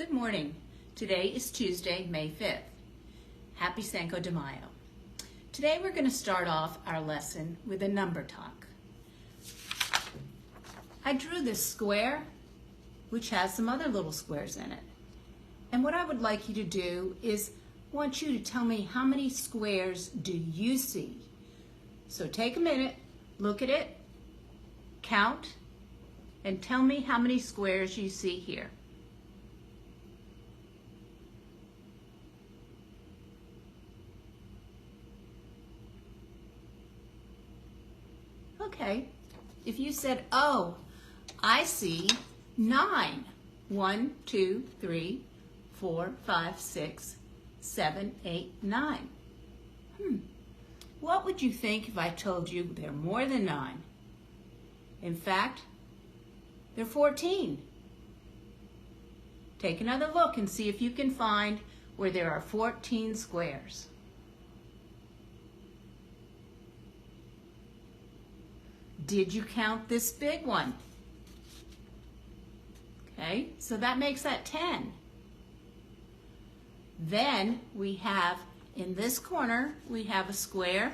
Good morning. Today is Tuesday, May 5th. Happy Cinco de Mayo. Today we're going to start off our lesson with a number talk. I drew this square, which has some other little squares in it. And what I would like you to do is I want you to tell me how many squares do you see. So take a minute, look at it, count, and tell me how many squares you see here. Okay, if you said, oh, I see 9. 1, 2, 3, 4, 5, 6, 7, 8, 9. What would you think if I told you there are more than 9? In fact, there are 14. Take another look and see if you can find where there are 14 squares. Did you count this big one? Okay, so that makes that 10. Then we have, in this corner, we have a square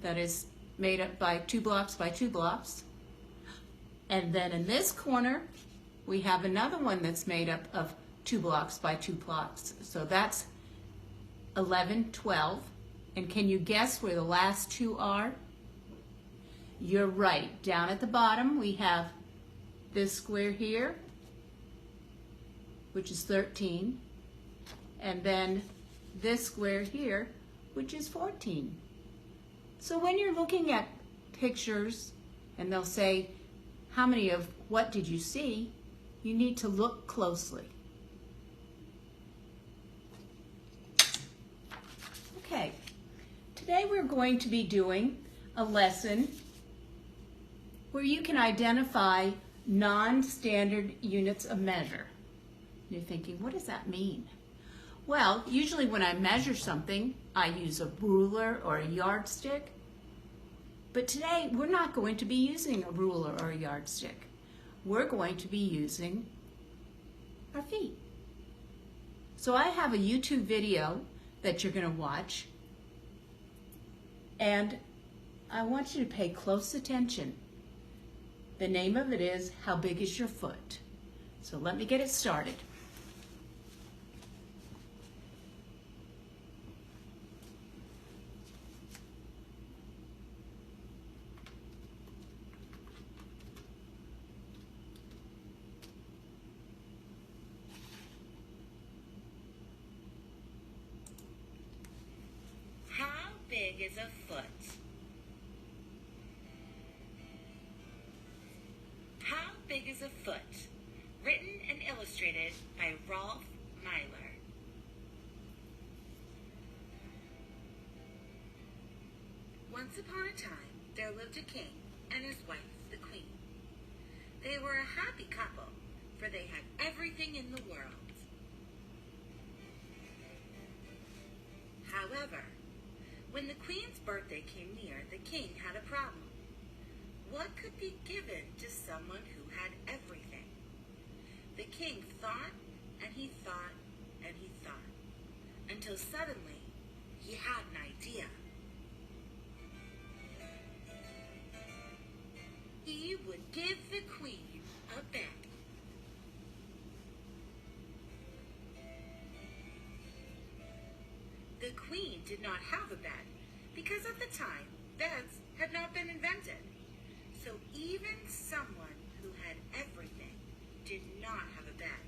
that is made up by 2 blocks by 2 blocks. And then in this corner, we have another one that's made up of 2 blocks by 2 blocks. So that's 11, 12. And can you guess where the last 2 are? You're right. Down at the bottom, we have this square here, which is 13, and then this square here, which is 14. So when you're looking at pictures and they'll say, how many of what did you see? You need to look closely. Okay, today we're going to be doing a lesson where you can identify non-standard units of measure. You're thinking, what does that mean? Well, usually when I measure something, I use a ruler or a yardstick. But today, we're not going to be using a ruler or a yardstick. We're going to be using our feet. So I have a YouTube video that you're going to watch, and I want you to pay close attention. The name of it is, How Big Is Your Foot? So let me get it started. How big is a foot? How Big is a Foot? Written and illustrated by Rolf Meiler. Once upon a time, there lived a king and his wife, the queen. They were a happy couple, for they had everything in the world. However, when the queen's birthday came near, the king had a problem. What could be given to someone who had everything? The king thought, and he thought, and he thought, until suddenly he had an idea. He would give the queen a bed. The queen did not have a bed because at the time beds had not been invented. So even someone who had everything did not have a bed.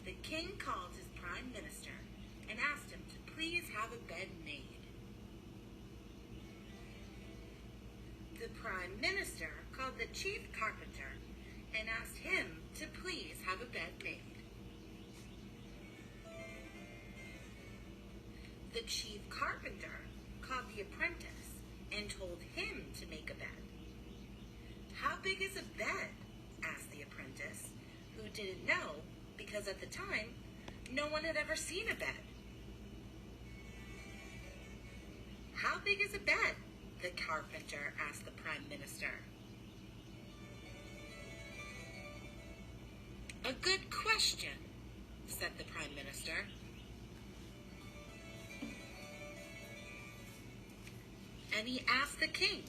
The king called his prime minister and asked him to please have a bed made. The prime minister called the chief carpenter and asked him to please have a bed made. The chief carpenter called the apprentice and told him to make a bed. How big is a bed? Asked the apprentice, who didn't know because at the time, no one had ever seen a bed. How big is a bed? The carpenter asked the prime minister. A good question, said the Prime Minister. And he asked the king,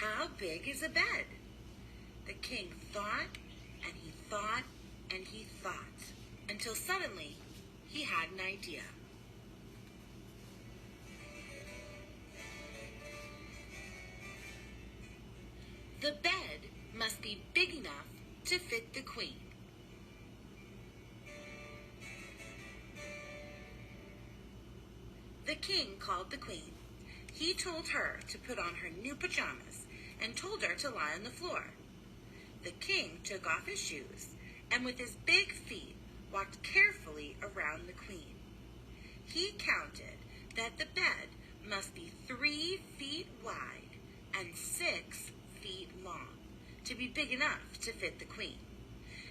"How big is a bed?" The king thought, and he thought, and he thought, until suddenly he had an idea. The bed must be big enough to fit the queen. The king called the queen. He told her to put on her new pajamas and told her to lie on the floor. The king took off his shoes and with his big feet walked carefully around the queen. He counted that the bed must be 3 feet wide and 6 feet long to be big enough to fit the queen,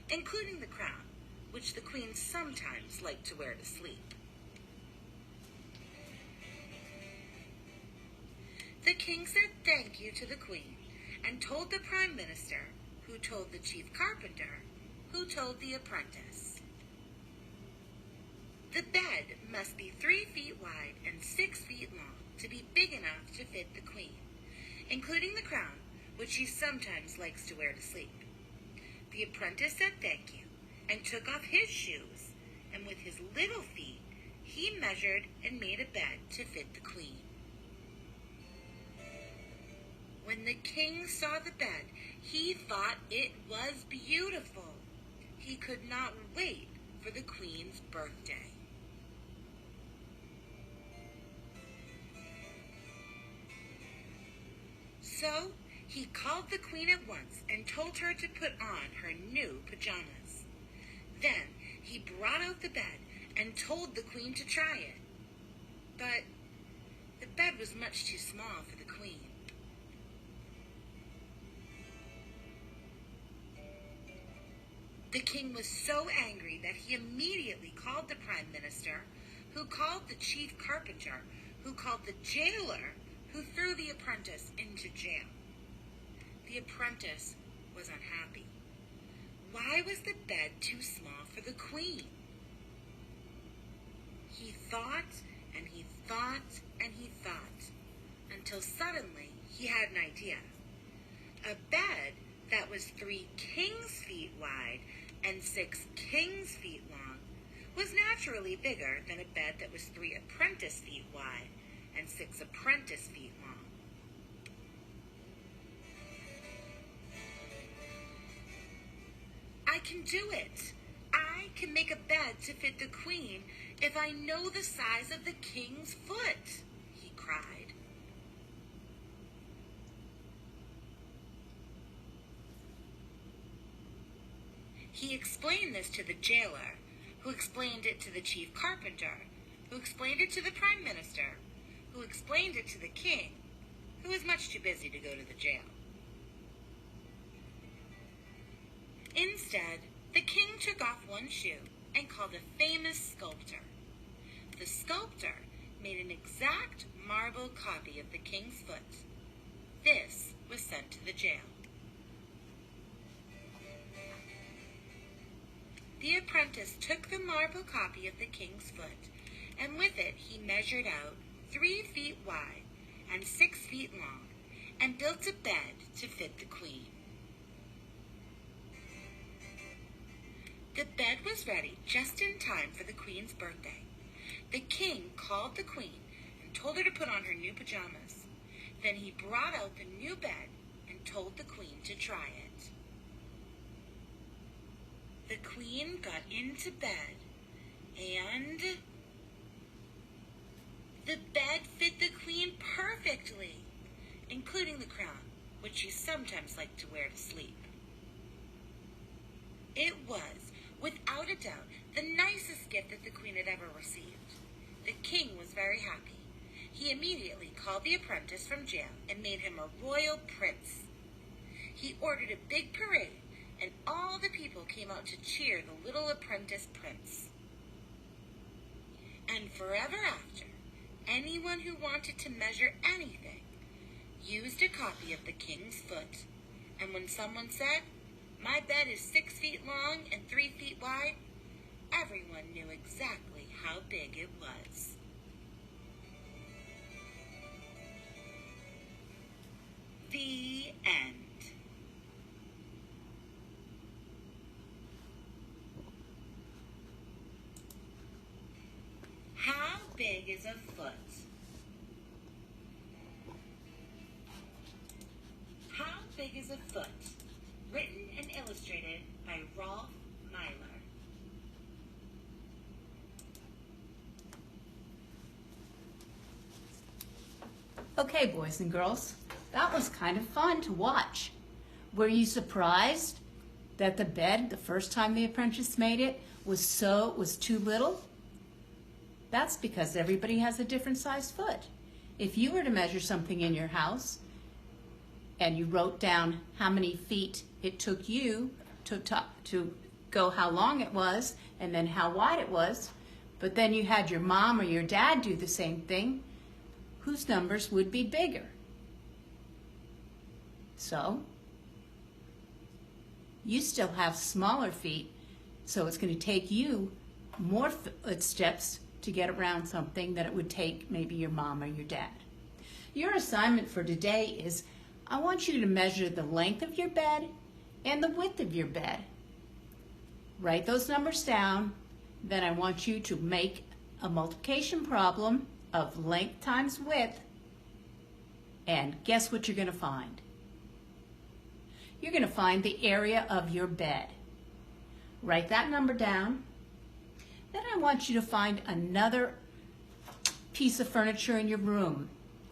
including the crown, which the queen sometimes liked to wear to sleep. The king said thank you to the queen and told the prime minister, who told the chief carpenter, who told the apprentice. The bed must be 3 feet wide and 6 feet long to be big enough to fit the queen, including the crown, which she sometimes likes to wear to sleep. The apprentice said thank you and took off his shoes, and with his little feet, he measured and made a bed to fit the queen. When the king saw the bed, he thought it was beautiful. He could not wait for the queen's birthday. So he called the queen at once and told her to put on her new pajamas. Then he brought out the bed and told the queen to try it. But the bed was much too small for the queen. The king was so angry that he immediately called the prime minister, who called the chief carpenter, who called the jailer, who threw the apprentice into jail. The apprentice was unhappy. Why was the bed too small for the queen? He thought, and he thought, and he thought, until suddenly he had an idea. A bed that was 3 king's feet wide and 6 king's feet long was naturally bigger than a bed that was 3 apprentice feet wide and 6 apprentice feet long. I can do it. I can make a bed to fit the queen if I know the size of the king's foot, he cried. He explained this to the jailer, who explained it to the chief carpenter, who explained it to the prime minister, who explained it to the king, who was much too busy to go to the jail. Instead, the king took off one shoe and called a famous sculptor. The sculptor made an exact marble copy of the king's foot. This was sent to the jail. The apprentice took the marble copy of the king's foot, and with it he measured out 3 feet wide and 6 feet long, and built a bed to fit the queen. The bed was ready just in time for the queen's birthday. The king called the queen and told her to put on her new pajamas. Then he brought out the new bed and told the queen to try it. The queen got into bed, and the bed fit the queen perfectly, including the crown, which she sometimes liked to wear to sleep. It was, without a doubt, the nicest gift that the queen had ever received. The king was very happy. He immediately called the apprentice from jail and made him a royal prince. He ordered a big parade, and all the people came out to cheer the little apprentice prince. And forever after, anyone who wanted to measure anything used a copy of the king's foot. And when someone said, "My bed is 6 feet long and 3 feet wide," everyone knew exactly how big it was. The end. How big is a foot? How big is a foot? Written and illustrated by Rolf Myler. Okay, boys and girls, that was kind of fun to watch. Were you surprised that the bed, the first time the apprentice made it, was too little? That's because everybody has a different sized foot. If you were to measure something in your house and you wrote down how many feet it took you to go how long it was and then how wide it was, but then you had your mom or your dad do the same thing, whose numbers would be bigger? So, you still have smaller feet, so it's going to take you more steps to get around something that it would take maybe your mom or your dad. Your assignment for today is, I want you to measure the length of your bed and the width of your bed. Write those numbers down, then I want you to make a multiplication problem of length times width, and guess what you're going to find? You're going to find the area of your bed. Write that number down. Then I want you to find another piece of furniture in your room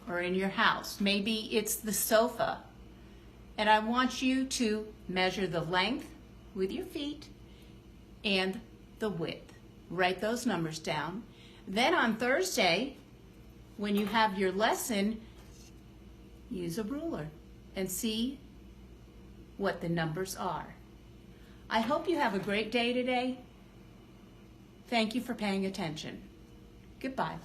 or in your house. Maybe it's the sofa. And I want you to measure the length with your feet and the width. Write those numbers down. Then on Thursday, when you have your lesson, use a ruler and see what the numbers are. I hope you have a great day today. Thank you for paying attention. Goodbye.